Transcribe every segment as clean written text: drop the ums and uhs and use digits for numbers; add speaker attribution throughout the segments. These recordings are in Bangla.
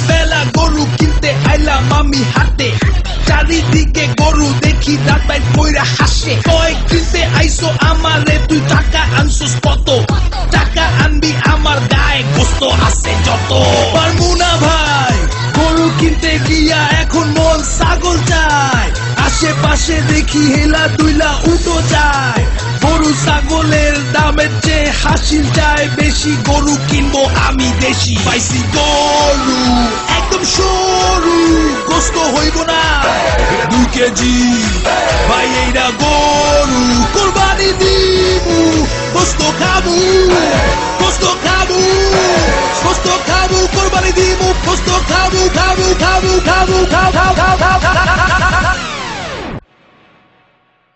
Speaker 1: বেলা গরু কিনতে আইলাম আমি হাটে, চারিদিকে গরু দেখি দাঁতাই কইরা হাসে। কয় কিনতে আইসো আমারে, তুই টাকা আনছস কত? টাকা আনবি আমার গায়ে গোস্ত আছে যত। পারবো না ভাই গরু কিনতে গিয়া, এখন মন ছাগল চায়। আশেপাশে দেখি হেলা দুইলা উঠো যায়। গরু ছাগলের দামের চেয়ে হাসিল চায় বেশি। গরু কিনবো আমি দেশি, পাইছি গরু একদম সরু, গোস্ত হইব না 2 কেজি। ভাই এইটা গরু কোরবানি দিমু, গোস্ত খাবো, গোস্ত খাবো, গোস্ত খাবো, কোরবানি দিমু, গোস্ত খাবো, খাবো, খাবো, খাবো, খাবো, খাবো, খাবো।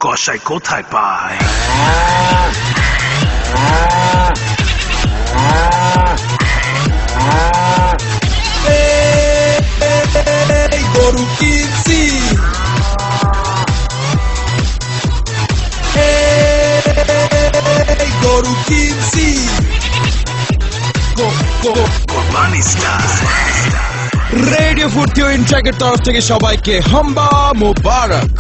Speaker 1: কসাই কোথায় পায়? গরু কিনছি, গরু কিনছি, কোরবানি স্টাইল। রেডিও ফুর্তি ও ইনট্রাকের তরফ থেকে সবাইকে হাম্বা মোবারক।